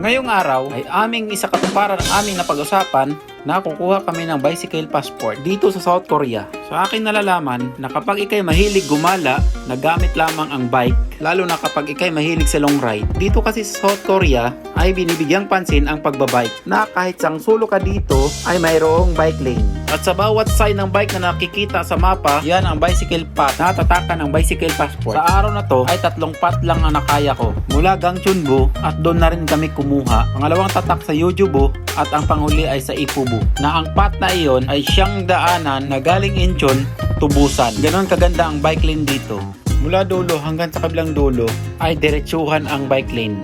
Ngayong araw ay aming isa katuparan ng aming napag-usapan na kukuha kami ng bicycle passport dito sa South Korea. Sa akin nalalaman na kapag ikay mahilig gumala, nagamit lamang ang bike, lalo na kapag ikay mahilig sa long ride. Dito kasi sa South Korea ay binibigyang pansin ang pagbabike na kahit sang sulo ka dito ay mayroong bike lane. At sa bawat side ng bike na nakikita sa mapa, yan ang bicycle path na tatakan ng bicycle passport. Sa araw na to ay 3 path lang ang nakaya ko. Mula Gangchunbo at doon na rin kami kumuha. Pangalawang tatak sa Yeojubo at ang panghuli ay sa Ipubu. Na ang path na iyon ay siyang daanan na galing Incheon to Busan. Ganon kaganda ang bike lane dito. Mula dulo hanggang sa kabilang dulo ay diretsuhan ang bike lane.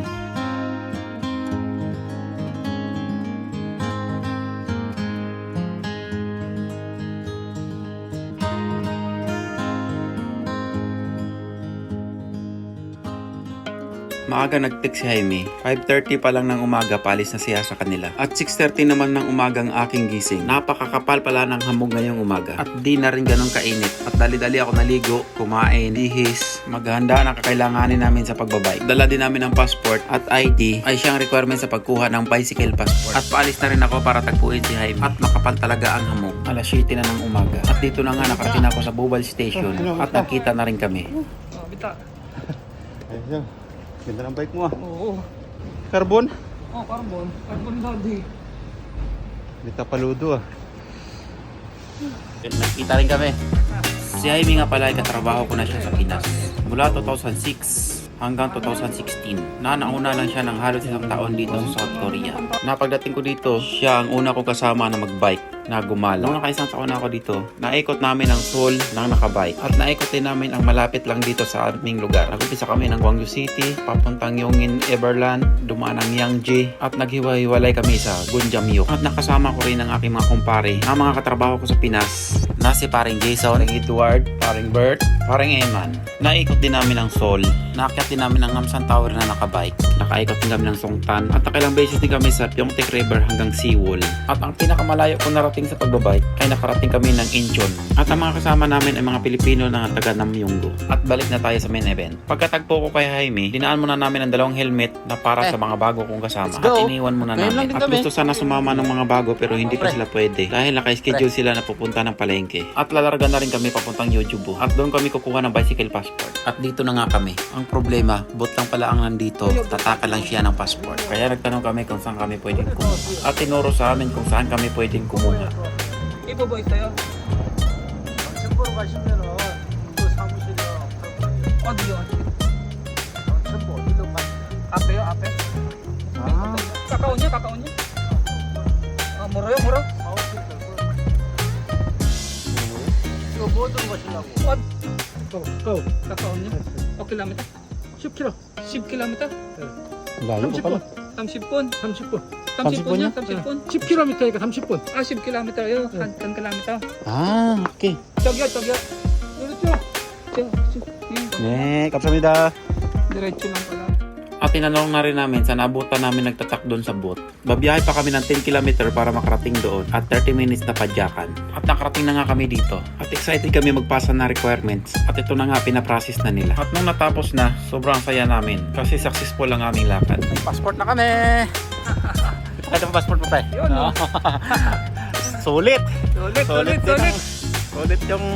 Maaga nag-text si Jaime. 5:30 pa lang ng umaga paalis na siya sa kanila. At 6:30 naman ng umaga ang aking gising. Napakakapal pala ng hamog ngayong umaga. At di na rin ganun kainit. At dali-dali ako naligo, kumain, lihis, maghanda ng kakailanganin namin sa pagbabike. Dala din namin ang passport at ID ay siyang requirement sa pagkuha ng bicycle passport. At paalis na rin ako para tagpuin si Jaime. At makapal talaga ang hamog. Alas 7 na ng umaga. At dito na nga nakarating ako sa Bubal Station. At nakita na rin kami. Bita. Ayun. Ganda ng bike mo ah. Oo. Carbon? Oh, carbon. Carbon daddy. Bita paludo ah. Nakita rin kami. Si Jaime nga pala ay katrabaho ko na siya sa Pinas. Mula 2006 hanggang 2016. Nauna lang siya ng halos 1 taon dito sa South Korea. Napagdating ko dito, siya ang una kong kasama na magbike na gumala. Noong nakaisang taon na ako dito, naikot namin ang Seoul ng nakabike. At naikot din namin ang malapit lang dito sa aming lugar. Nag-umpisa kami ng Gwangju City, papuntang Yongin, Everland, dumaan ang Yangji, at naghiwa-hiwalay kami sa Gunjamyuk. At nakasama ko rin ang aking mga kumpare, ang mga katrabaho ko sa Pinas, na si paring Jason, paring Edward, paring Bert, paring Eman. Naikot din namin ang Seoul. Naakyat din namin ang Namsan Tower na nakabike. Nakaikot din kami ng Songtan. At nakilang beses din kami sa Pyeongtaek River hanggang Seawall. At ang pinakamalayo ko narating sa pagbabike ay nakarating kami ng Incheon. At ang mga kasama namin ay mga Pilipino na taga Namyonggo. At balik na tayo sa main event. Pagkatagpo ko kay Jaime, dinaan muna namin ang 2 helmet na para sa mga bago kong kasama. At iniwan muna namin. At gusto sana sumama ng mga bago pero hindi pa sila pwede. Dahil naka-schedule sila na pupunta ng palengke. At lalarga na rin kami papuntang Yeojubo. At doon kami kukuha ng bicycle passport. At dito na nga kami. Ang problema, bot lang pala ang nandito. Tataka lang siya ng passport. Kaya nagtanong kami kung saan kami pwedeng kumuha. At tinuro sa amin kung saan kami pwedeng kumuha. Ipo ba ito yun? 첨보로 가시면은 그 사무실이요. 어디요? 첨보 어디로 가시면? 앞에요? 앞에? 아. 가까운요? 가까운요? 아, 멀어요? 멀어? 이거 뭐 들고 가시려고? 가까운요? 5km? 10km? 10km? Layo pa pala. 30분? 30분. 30분이요? 30분? 10km니까 30분. 아, 10km요? 한 10km? Ah, okay. 저기요, 저기요. 그렇죠? Ne, kapsamida. Diretso lang pala. At tinanong na rin namin sa nabutan namin nagtatak doon sa boat. Babiyahe pa kami ng 10 km para makarating doon at 30 minutes na padyakan. At nakarating na nga kami dito. At excited kami magpasa na requirements. At ito na nga pinaprocess na nila. At nung natapos na, sobrang saya namin. Kasi successful ang aming lakad. Passport na kami! Ito ang passport mo pa Yun, no? Sulit! Sulit. Sulit yung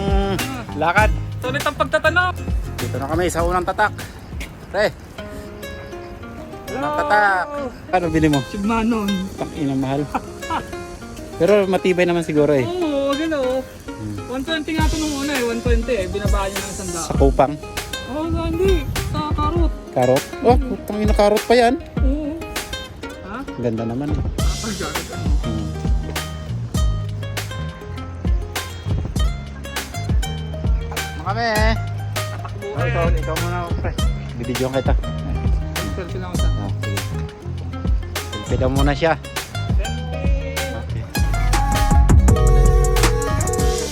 lakad. Sulit ang pagtatanong. Dito na kami sa unang tatak. Pre! Unang tatak! Ano bili mo? Sigmanon. Inang mahal. Pero matibay naman siguro eh. Oo, gano'n. 120 nga ito nung una eh. 120 eh. Binabaan niya ng Sa 100. kupang. Oo, hindi. Sa karot. Karot? Oh, putang ina karot pa yan. Oo. Ha? Ganda naman eh. Pag-jacket ano. Kami eh. Tatakbo Ikaw muna pre. Bibidyoan kita. Selfie lang ako sa. Oh, sige. Selfie daw muna siya. Okay.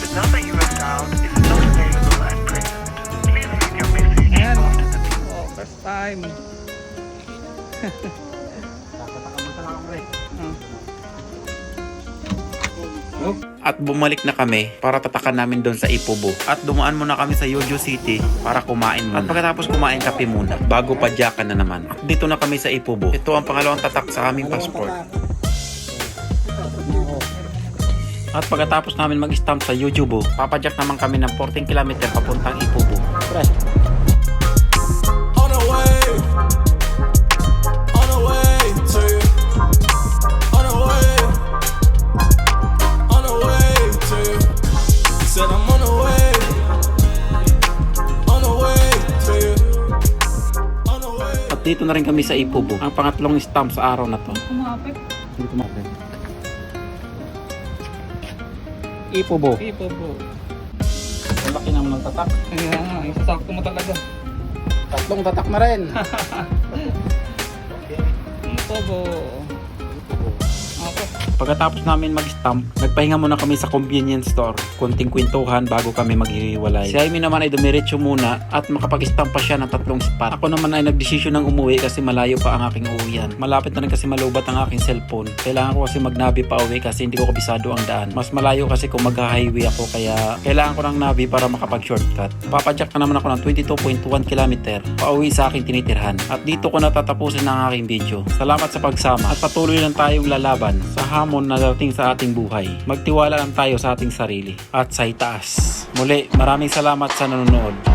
The number you have dialed is not available at present. Please leave your message Ayan. after the beep. Oh, first time. Takot ka man talaga pre. at bumalik na kami para tatakan namin doon sa Ipobo. At dumaan muna kami sa Yojo City para kumain muna. At pagkatapos kumain, kape muna bago padyakan na naman. Dito na kami sa Ipobo. Ito ang pangalawang tatak sa aming passport. At pagkatapos namin mag-stamp sa Yojobo, papadyak naman kami ng 14 km papuntang Ipobo. On the way to you. On the way to you. Said I'm on the way to you. On the way. At dito na rin kami sa Ipobo, ang pangatlong stamp sa araw na to. Kumapit. Ipobo. Ipobo. Ang laki naman ng tatak. Kaya nga, isasakto mo talaga. Tatlong tatak na rin. Ipobo. Okay. Pagkatapos namin mag-stamp, nagpahinga muna kami sa convenience store. Konting kwentuhan bago kami maghihiwalay. Si Jaime naman ay dumiretso muna at makapag-stamp pa siya ng 3 spot. Ako naman ay nagdesisyon ng umuwi kasi malayo pa ang aking uwian. Malapit na rin kasi malubat ang aking cellphone. Kailangan ko kasi magnabi pa uwi kasi hindi ko kabisado ang daan. Mas malayo kasi kung mag-highway ako kaya kailangan ko ng nabi para makapag-shortcut. Papadyak na naman ako ng 22.1 km pauwi sa aking tinitirhan. At dito ko natatapusin ang aking video. Salamat sa pagsama at patuloy lang tayong lalaban sa hamon na dating sa ating buhay. Magtiwala lang tayo sa ating sarili at sa itaas. Muli, maraming salamat sa nanonood.